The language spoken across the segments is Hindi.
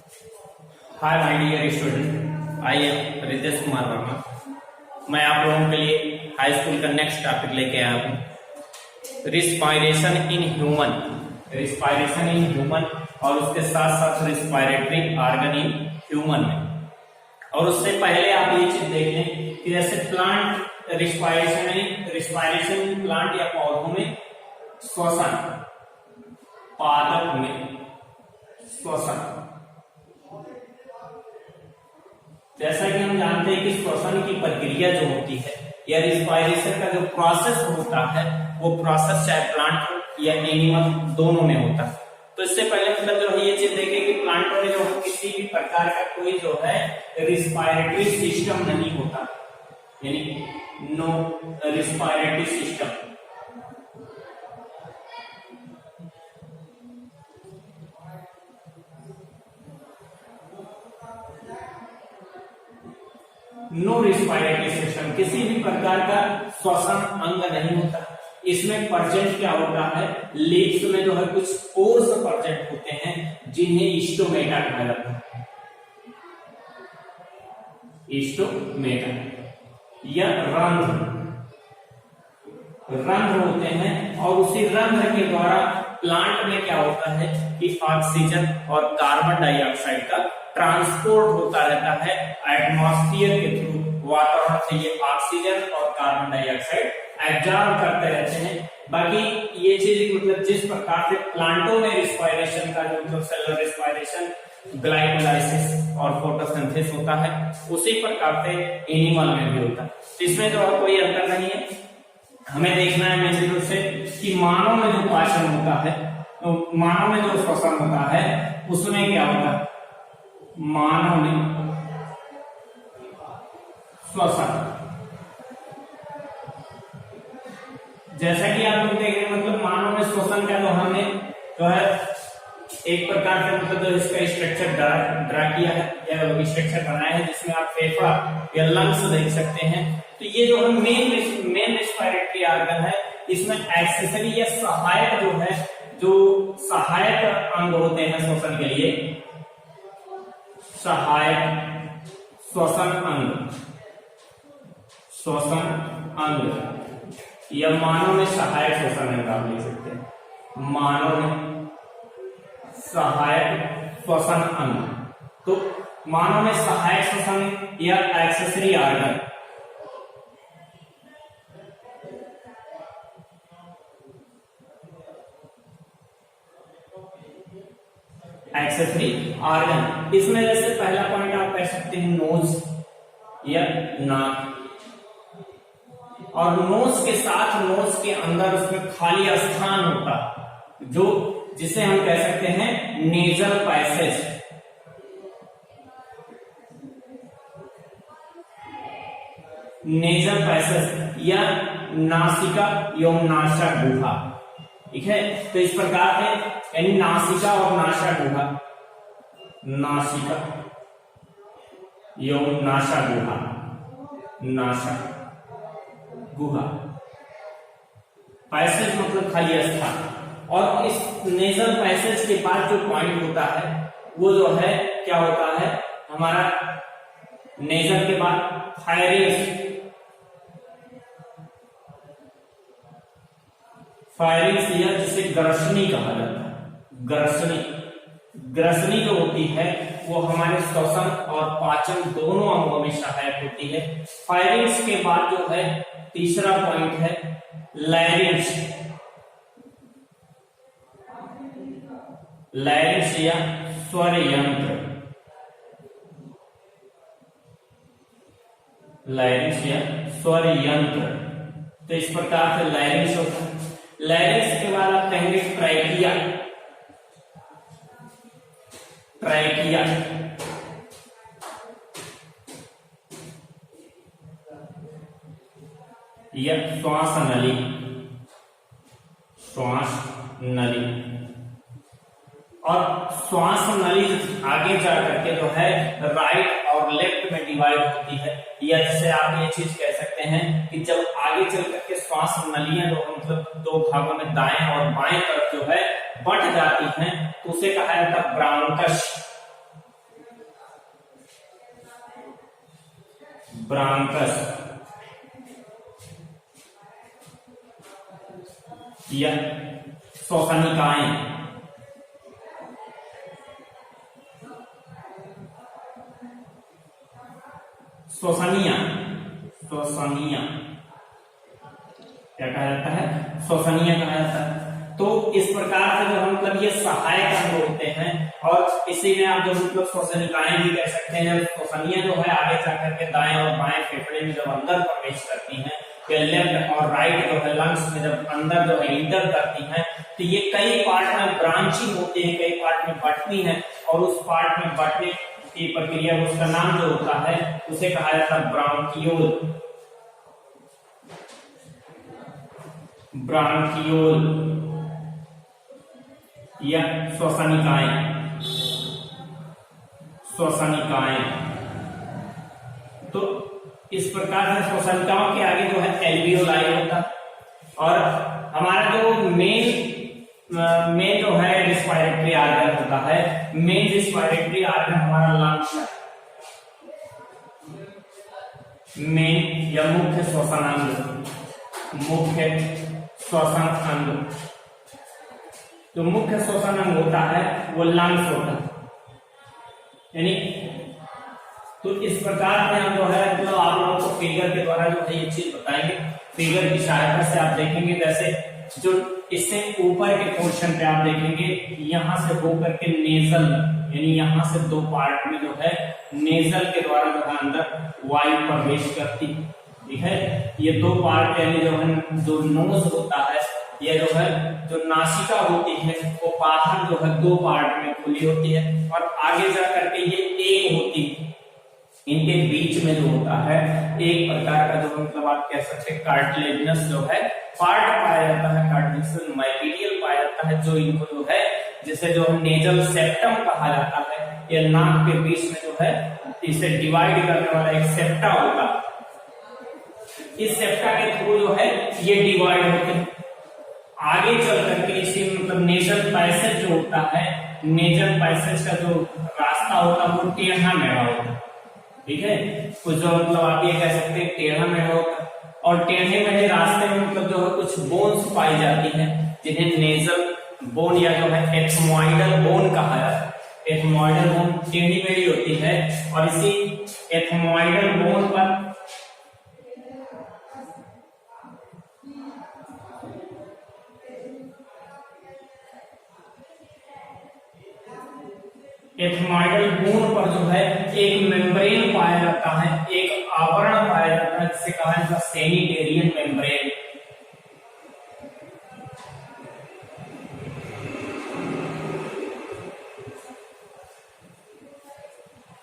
Hi my dear student, I am Ritesh Kumar Verma. मैं आप लोगों के लिए हाई स्कूल का नेक्स्ट टॉपिक लेके आया हूँ, respiration in human. Respiration in human और उसके साथ साथ रिस्पायरेटरी ऑर्गन इन ह्यूमन में। और उससे पहले आप ये चीज देख लें कि जैसे प्लांट रिस्पायरेशन इन प्लांट या पौधों में श्वसन, पादप में श्वसन। जैसा कि हम जानते हैं कि श्वसन की प्रक्रिया जो होती है या रिस्पायरेशन का जो प्रोसेस होता है वो प्रोसेस चाहे प्लांट हो या एनिमल दोनों में होता है। तो इससे पहले मतलब जो है ये चीज देखें कि प्लांटों में जो है किसी भी प्रकार का कोई जो है रिस्पायरेटरी सिस्टम नहीं होता, यानी no respiratory system. No respiratory system, किसी भी प्रकार का श्वसन अंग नहीं होता। इसमें प्रेजेंट क्या होता है, लीव्स में जो है कुछ पोर्स प्रेजेंट होते हैं जिन्हें स्टोमेटा कहा जाता है। स्टोमेटा या रंध्र होते हैं और उसी रंध्र के द्वारा प्लांट में क्या होता है कि ऑक्सीजन और कार्बन डाइऑक्साइड का ट्रांसपोर्ट होता रहता है एटमॉस्फेयर के थ्रू। वातावरण से ये ऑक्सीजन और कार्बन डाइऑक्साइड एब्जॉर्ब करते रहते हैं। बाकी ये चीज मतलब जिस प्रकार से प्लांटों में रिस्पायरेशन का जो मतलब सेलुलर रिस्पायरेशन, ग्लाइकोलाइसिस और फोटोसिंथेसिस होता है, उसी प्रकार से एनिमल में भी होता है। इसमें जो कोई अंतर नहीं है। हमें देखना है मेन रूप से कि मानव में जो पाचन होता है, तो मानव में जो श्वसन होता है उसमें क्या होता है, मानव में श्वसन। जैसा कि आप लोग देख रहे हैं मतलब मानव में श्वसन का जो हमने जो है एक प्रकार से मतलब जो इसका स्ट्रक्चर ड्रा किया है या स्ट्रक्चर बनाया है जिसमें आप फेफड़ा या लंग्स देख सकते हैं। तो ये जो है मेन रिस्पायरेटरी ऑर्गन है, इसमें एक्सेसरी या सहायक जो है, जो सहायक अंग होते हैं श्वसन के लिए, सहायक श्वसन अंग या मानव में सहायक श्वसन अंग आप ले सकते हैं। मानव में सहायक श्वसन अंग, तो मानव में सहायक श्वसन या एक्सेसरी ऑर्गन एक्सेसरी ऑर्गन, इसमें जैसे पहला पॉइंट आप कह सकते हैं नोज या नाक। और नोज के साथ नोज के अंदर उसमें खाली स्थान होता जो जिसे हम कह सकते हैं नेजल पैसेज। नेजल पैसेज या नासिका एवं नासा गुहा, ठीक है। तो इस प्रकार से यानी नासिका और नासा गुहा, नासिका एवं नासा गुहा, नासा गुहा, पैसेज मतलब खाली स्थान। और इस नेजल पैसेज के बाद जो पॉइंट होता है वो जो है क्या होता है, हमारा नेजल के बाद फायरिंग्स, फायरिंग्स या जिसे ग्रसनी कहा जाता है। ग्रसनी जो होती है वो हमारे श्वसन और पाचन दोनों अंगों में सहायक होती है। फायरिंग्स के बाद जो है तीसरा पॉइंट है लैरिंग्स। लैरिंग्स या स्वर यंत्र, लैरिंग्स या स्वर यंत्र। तो इस प्रकार से लैरिंग्स होता है। लैरिंग्स के बाद आप कहेंगे ट्रैकिया। ट्रैकिया या श्वास नली, श्वास नली। और श्वास नली आगे जा करके जो है राइट और लेफ्ट में डिवाइड होती है, या जिसे आप ये चीज कह सकते हैं कि जब आगे चल करके श्वास नलियां जो मतलब दो भागों में दाएं और बाएं तरफ जो है बंट जाती हैं तो उसे कहा जाता है ब्रांकस। ब्रांकस या श्वसनिकाएं, श्वसनिया क्या कहा जाता है, श्वसनिया कहा जाता है। तो इस प्रकार से जो मतलब ये सहायक अंग होते हैं और इसी में आप जो मतलब श्वसनिकाएं भी कह सकते हैं। श्वसनिया जो है आगे जाकर के दाएं और बाएं फेफड़े में जब अंदर प्रवेश करती हैं, या लेफ्ट और राइट जो है लंग्स में जब अंदर जो है इंटर करती हैं, तो ये कई पार्ट में ब्रांचिंग होती है, कई पार्ट में बढ़ती हैं और उस पार्ट में बढ़ने की प्रक्रिया उसका नाम जो होता है उसे कहा जाता है ब्रांकियोल। ब्रांकियोल या श्वसनिकाएं, श्वसनिकाएं। तो इस प्रकार से श्वसनिकाओं के आगे जो है एल्वियोलाई होता है और हमारा जो मेन जो है रिस्पायरेटरी आर्गन होता है, मेन रिस्पायरेटरी आर्गन हमारा लंग्स है, मेन या मुख्य श्वसन अंग, मुख्य श्वसन अंग। जो मुख्य श्वसन अंग होता है वो लंग्स होता है, यानी तो इस प्रकार से हम जो है तो आप लोगों को फिगर के द्वारा जो है ये चीज बताएंगे। फिगर की सहायता से आप देखेंगे, जैसे जो इससे ऊपर के पोर्शन पे आप देखेंगे यहां से होकर के नेजल, यानी यहां से दो पार्ट में जो है नेजल के द्वारा जो है अंदर वायु प्रवेश करती, ठीक है। ये दो पार्ट यानी जो है जो नोज होता है या जो है जो नासिका होती है वो बाहर जो है दो पार्ट में खुली होती है और आगे जा करके ये एक होती है। इनके बीच में जो होता है एक प्रकार का जो मतलब आप कह सकते हैं कार्टिलेजिनस जो है पार्ट पाया जाता है, कार्टिलेजिनस माइपीडियल पाया जाता है, जो इनको जो है जिसे जो नेजल सेप्टम कहा जाता है, या नाक के बीच में जो है इसे डिवाइड करने वाला एक सेप्टा होता है। इस सेप्टा के थ्रू जो है ये डिवाइड होते हैं। आगे चल करके इसी मतलब नेजल पैसेज जो होता है, नेजल पैसेज का जो रास्ता होता है वो टेढ़ा मेढ़ा होता है, ठीक है। कुछ जो मतलब आप ये कह सकते हैं टेढ़ा मेढ़ा होता है और टेढ़े मेढ़े रास्ते में मतलब जो है कुछ बोन्स पाई जाती हैं जिन्हें नेजल बोन या जो है एथमोइडल बोन कहा जाता है। एथमोइडल बोन टेढ़ी मेढ़ी होती है और इसी एथमोइडल बोन पर एथमोइडल बोन पर जो है एक मेम्ब्रेन पाया जाता है, एक आवरण पाया जाता है जिसे कहा जाता है सेनिटेरियन मेम्ब्रेन।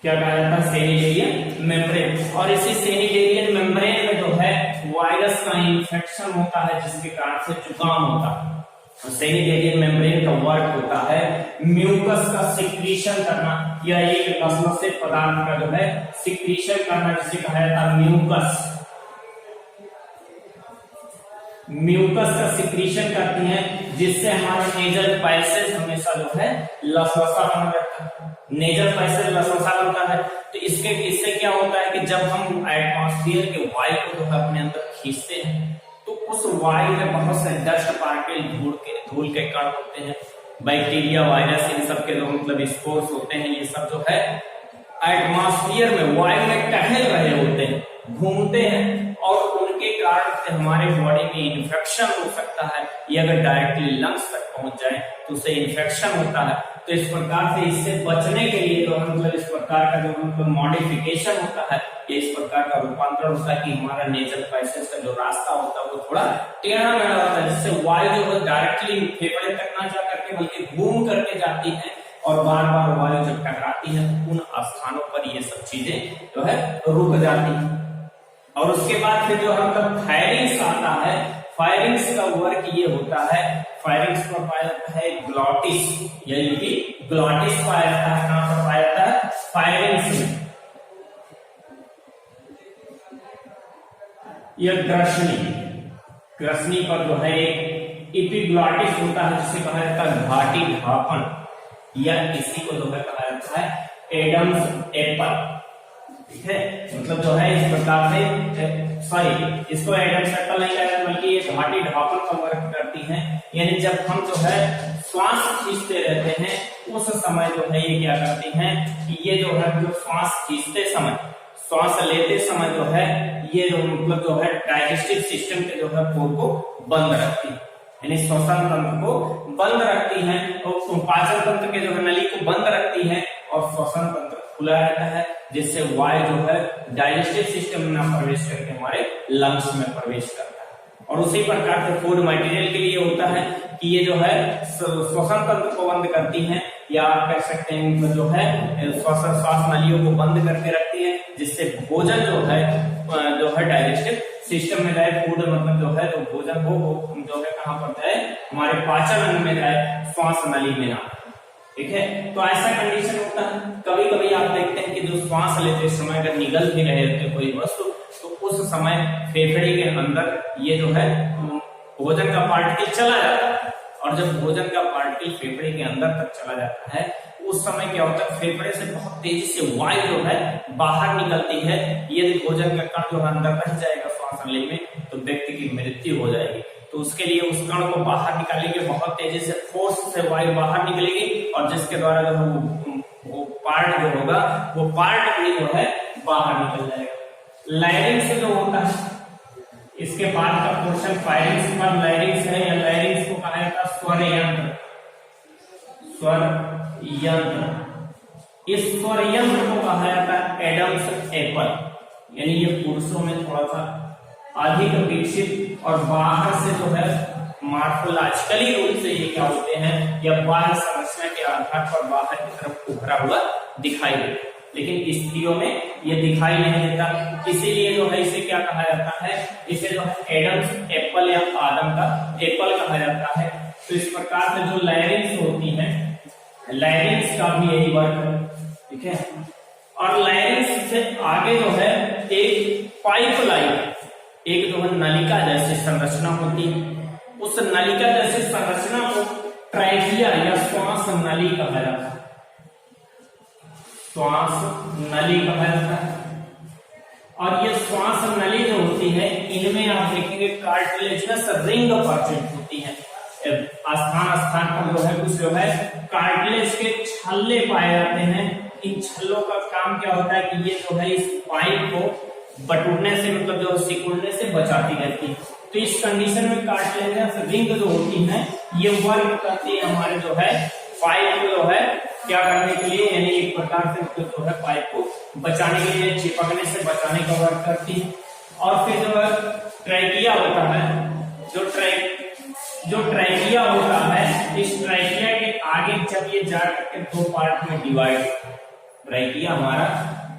क्या कहा जाता है, सेनिटेरियन मेम्ब्रेन। और इसी सेनिटेरियन मेम्ब्रेन में जो है वायरस का इंफेक्शन होता है जिसके कारण से जुकाम होता है। सेनिटेरियन मेम्ब्रेन का वर्क होता है म्यूकस का सिक्रीशन करना या एक लसलसित पदार्थ का जो है सिक्रीशन करना जिसे कहा जाता है म्यूकस। म्यूकस का सिक्रीशन करती हैं जिससे हमारा नेजल पैसेज हमेशा जो है लसलसा बना रहता है। नेजल पैसेज लसलसा बनता है तो इससे क्या होता है कि जब हम एटमॉस्फेयर के वायु को जो है अपने अंदर खींचते हैं तो उस वायु में बहुत से डस्ट पार्टिकल धूल के कण होते हैं, बैक्टीरिया वायरस इन सब के जो मतलब स्पोर्स होते हैं, ये सब जो है एटमॉस्फेयर में वायु में टहल रहे होते हैं, घूमते हैं और उनके कारण से हमारे बॉडी में इन्फेक्शन हो सकता है। ये अगर डायरेक्टली लंग्स तक पहुंच जाए तो उससे इन्फेक्शन होता है। तो इस प्रकार से इससे बचने के लिए जो मतलब इस प्रकार का जो मतलब मॉडिफिकेशन होता है, ये इस प्रकार का रूपांतरण होता है कि हमारा नेजल पैसेज का जो रास्ता होता है वो थोड़ा टेढ़ा मेढ़ा होता है, जिससे वायु जो है डायरेक्टली फेफड़े तक ना जा करके बल्कि घूम करके जाती है और बार बार वायु जब टकराती है तो उन स्थानों पर ये सब चीजें जो है रुक जाती है। और उसके बाद फिर जो है मतलब फायरिंग्स आता है। फायरिंग्स का वर्क ये होता है, फायरिंग्स पर पाया जाता है ग्लॉटिस, यानी कि ग्लॉटिस पाया जाता है। कहां पर पाया जाता है, फायरिंग्स में। यह ग्रसनी पर जो है एक इपिग्लॉटिस होता है जिसे कहा जाता है घाटी ढापन, या इसी को जो है कहा जाता है एडम्स एप्पल, ठीक है, मतलब जो है इस प्रकार से सॉरी इसको एडम सर्कल नहीं कहते बल्कि ये घाटी ढापन का वर्क करती है। यानी जब हम जो है श्वास खींचते रहते हैं उस समय जो है ये क्या करती हैं कि ये जो है जो श्वास खींचते समय, श्वास लेते समय जो है ये जो मतलब जो है डाइजेस्टिव सिस्टम के जो है पोर को बंद रखती है, यानी श्वसन तंत्र को बंद रखती है और पाचन तंत्र के जो है नली को बंद रखती है और श्वसन तंत्र खुला रहता है, जिससे वायु जो है डाइजेस्टिव सिस्टम में ना प्रवेश करके हमारे लंग्स में प्रवेश करता है। और उसी प्रकार से फूड मटेरियल के लिए होता है कि ये जो है श्वसन तंत्र को बंद करती है, या आप कह सकते हैं जो है श्वास नलियों को बंद करके रखती है, जिससे भोजन जो है डाइजेस्टिव सिस्टम में जाए। फूड मतलब जो है तो भोजन वो जो है कहाँ पर जाए, हमारे पाचन अंग में जाए, श्वास नली में ना। ठीक है, तो ऐसा कंडीशन होता है। कभी कभी आप देखते हैं कि जो श्वास लेते समय अगर निगल भी रहे थे कोई वस्तु, तो उस समय फेफड़े के अंदर ये जो है भोजन का पार्टिकल चला जाता है, और जब भोजन का पार्टिकल फेफड़े के अंदर तक चला जाता है उस समय क्या होता है, फेफड़े से बहुत तेजी से वायु जो है बाहर निकलती है। यदि भोजन का कण जो अंदर रह जाएगा श्वास नली में तो व्यक्ति की मृत्यु हो जाएगी। तो उसके लिए उस कण को बाहर निकालेंगे, बहुत तेजी से फोर्स से वायु बाहर निकलेगी, और जिसके द्वारा जो है वो पार्ट जो होगा वो पार्ट भी जो है बाहर निकल जाएगा। लाइरिंग्स जो होता है, इसके बाद का पोर्शन फायरिंग्स पर लाइरिंग्स है, या लाइरिंग्स को कहा जाता है स्वर यंत्र। स्वर यंत्र, इस स्वर यंत्र को कहा जाता है एडम्स एप्पल, यानी ये पुरुषों में थोड़ा सा अधिक विकसित और बाहर से जो है मॉर्फोलॉजिकली रूप से ये क्या होते हैं, या बाह्य संरचना के आधार पर बाहर की तरफ उभरा हुआ दिखाई देता है, लेकिन स्त्रियों में ये दिखाई नहीं देता। इसीलिए जो है इसे क्या कहा जाता है, इसे जो है एडम्स एप्पल या आदम का एप्पल कहा जाता है। तो इस प्रकार से जो लाइरिंग्स होती हैं, लाइरिंग्स का भी यही वर्क है। ठीक है, और लाइरिंग्स से आगे जो है एक पाइप लाइन, एक जो है नलिका जैसी संरचना होती है, उस नलिका जैसी संरचना को ट्रैकिया या श्वास नली कहा जाता है। श्वास नली कहा जाता है। और ये श्वास नली जो होती है इनमें आप देखेंगे कार्टिलेजिनस रिंग प्रेजेंट होती है। स्थान स्थान पर जो है कुछ जो है कार्टिलेज के छल्ले पाए जाते हैं। इन छल्लों का काम क्या होता है कि ये जो है इस पाइप को बटुरने से मतलब जो सिकुड़ने से बचाती रहती है। तो इस कंडीशन में कार्टिलेजिनस रिंग जो होती है ये वर्क करती है हमारे जो है पाइप को जो है क्या करने के लिए, यानी एक प्रकार से जो है पाइप को बचाने के लिए, चिपकने से बचाने का वर्क करती है। और फिर जो है ट्रैकिया होता है, जो ट्रैकिया होता है, इस ट्रैकिया के आगे जब ये जा करके दो पार्ट में डिवाइड, ट्रैकिया हमारा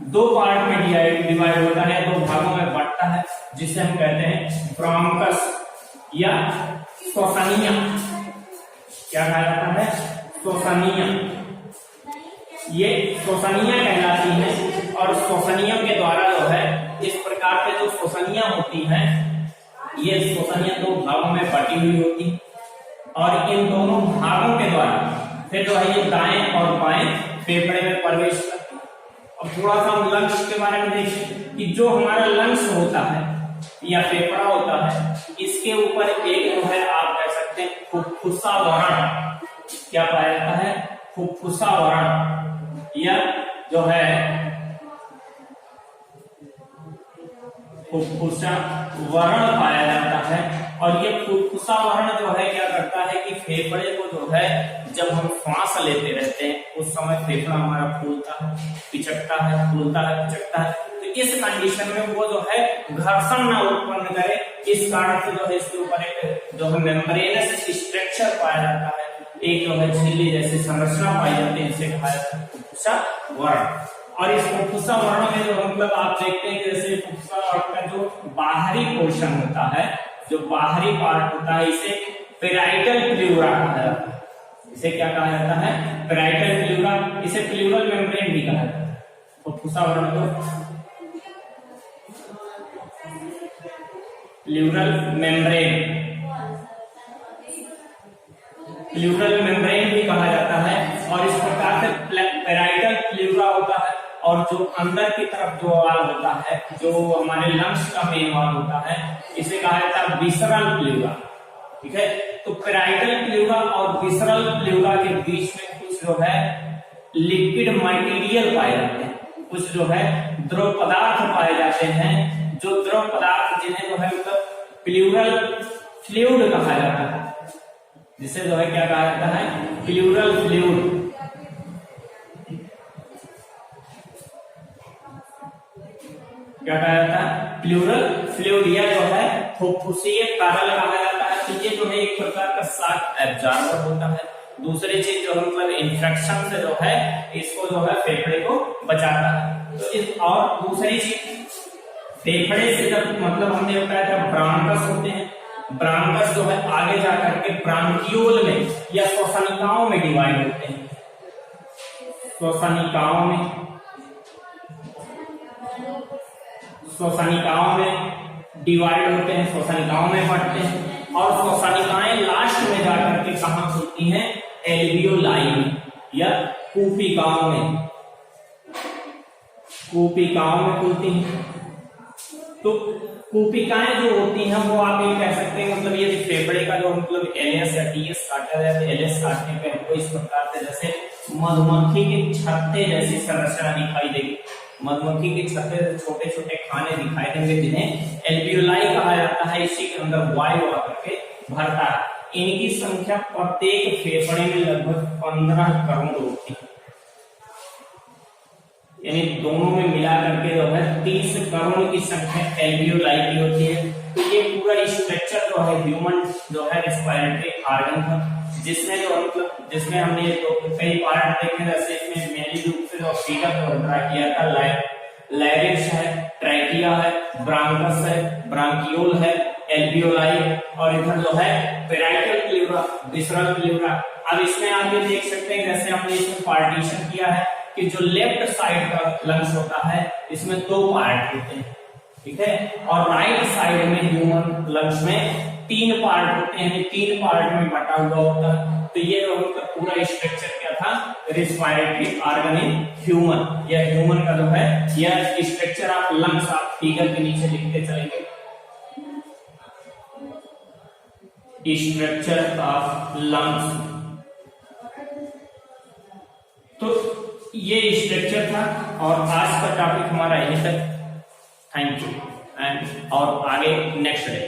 दो पार्ट में डिवाइड होता है, दो भागों में बढ़ता है, जिसे हम कहते हैं ब्रोंकस या श्वसनीय। क्या कहा जाता है? श्वसनीय। ये श्वसनीय कहलाती है। और श्वसनीय के द्वारा जो है इस प्रकार से जो श्वसनीय होती है, ये श्वसनीय दो भागों में बटी हुई होती, और इन दोनों भागों के द्वारा फिर जो है ये दाएं और बाएं फेफड़े में प्रवेश करती है। अब थोड़ा सा हम लंग्स के बारे में देखें कि जो हमारा लंग्स होता है या फेफड़ा होता है, इसके ऊपर एक जो है आप कह सकते हैं फुफ्फुसा वरण। क्या पाया जाता है? फुफ्फुसा वरण, या जो है फुफ्फुसा वर्ण पाया जाता है। और ये फुफ्फुसा वर्ण जो है क्या करता है कि फेफड़े को जो है जब हम श्वास लेते रहते हैं उस समय फेफड़ा हमारा फूलता है, पिचकता है, फूलता है, पिचकता है। तो इस कंडीशन में वो जो है घर्षण ना उत्पन्न करे, इस कारण से जो है इसके ऊपर एक जो है मेम्ब्रेनस स्ट्रक्चर पाया जाता है, एक जो है झिल्ली जैसी संरचना पाई जाती है, इसे कहा जाता है फुफ्फुसा वर्ण। और इस फुफ्फुसा वर्ण में जो मतलब आप देखते हैं जैसे फुफ्फुसा वर्ण का जो बाहरी पोर्शन होता है, जो बाहरी पार्ट होता है, इसे पेराइटल प्लूरा कहा जाता है। इसे क्या कहा जाता है? Parietal pleura. इसे प्लूरल मेम्ब्रेन भी कहा जाता है। फुफ्फुसा वर्ण को प्लूरल मेम्ब्रेन, प्लूरल मेम्ब्रेन भी कहा जाता है। और इस प्रकार से पेराइटल प्लूरा होता है, और और जो अंदर की तरफ जो वाल होता है, जो हमारे लंग्स का मेन वाल होता है, इसे कहा जाता है विसरल प्लेउरा। ठीक है, तो पैराइटल प्लेउरा और विसरल प्लेउरा के बीच में कुछ जो है लिक्विड मटेरियल पाए जाते हैं, कुछ जो है द्रव पदार्थ पाए जाते हैं, जो द्रव पदार्थ जिन्हें जो है मतलब प्लूरल फ्लूइड कहा जाता है, जिसे जो है क्या कहा जाता है, प्लूरल फ्लूइड। क्या कहा जाता है, प्लूरल फ्लूइड, या जो है फुफ्फुसीय तरल कहा जाता है। तो ये जो है एक प्रकार का शॉक एब्जॉर्बर होता है। दूसरी चीज जो है मतलब इन्फेक्शन से जो है इसको जो है फेफड़े को बचाता है। तो इस और दूसरी चीज फेफड़े से जब मतलब हमने बताया था ब्रांकस होते हैं, ब्रांकस जो है आगे जाकर के ब्रांकियोल में या श्वसनिकाओं में डिवाइड होते हैं, श्वसनिकाओं में डिवाइड होते हैं, श्वसनिकाओं में बढ़ते हैं। और श्वसनिकाएं लास्ट में जाकर के कहां खुलती हैं, एल्वियोलाई में या कूपिकाओं में, खुलती हैं। तो कूपिकाएं जो होती हैं वो आप ये कह सकते हैं मतलब ये फेफड़े का जो मतलब एलियस या टीएस काटा जाता है, एलियस काटने पे हमको इस प्रकार से जैसे मधुमक्खी के छत्ते जैसी संरचना दिखाई देगी। मधुमक्खी के छत्ते से छोटे छोटे खाने दिखाई देंगे जिन्हें एल्वियोलाई कहा जाता है। इसी के अंदर वायु आकर के भरता है। इनकी संख्या प्रत्येक फेफड़े में लगभग 15 करोड़ होती है, यानी दोनों में मिला करके जो है 30 करोड़ की संख्या एल्वियोलाई की होती है। तो ये पूरा स्ट्रक्चर जो है ह्यूमन जो है रेस्पिरेटरी ऑर्गन था, जिसमें जो मतलब जिसमें हमने तो कई पार्ट देखे, जैसे इसमें मेनली रूप से जो फिगर को ड्रा किया था, लैरिंक्स है, ट्रैकिया है, ब्रांकस है, ब्रांकियोल है, एल्वियोलाई, और इधर जो है पैराइटल प्लेउरा, विसरल प्लेउरा। अब इसमें आप ये देख सकते हैं जैसे हमने इसमें पार्टीशन किया है कि जो लेफ्ट साइड का लंग्स होता है इसमें 2 पार्ट होते हैं, ठीक है, और राइट साइड में ह्यूमन लंग्स में 3 पार्ट होते हैं, 3 पार्ट में बटा हुआ होता है। तो ये जो मतलब पूरा स्ट्रक्चर क्या था, रेस्पिरेटरी ऑर्गन इन ह्यूमन, या ह्यूमन का जो है यह स्ट्रक्चर आप लंग्स आप फिगर के नीचे लिखते चलेंगे, स्ट्रक्चर ऑफ लंग्स। तो ये स्ट्रक्चर था और आज का टॉपिक हमारा यहीं तक। थैंक यू एंड और आगे नेक्स्ट डे।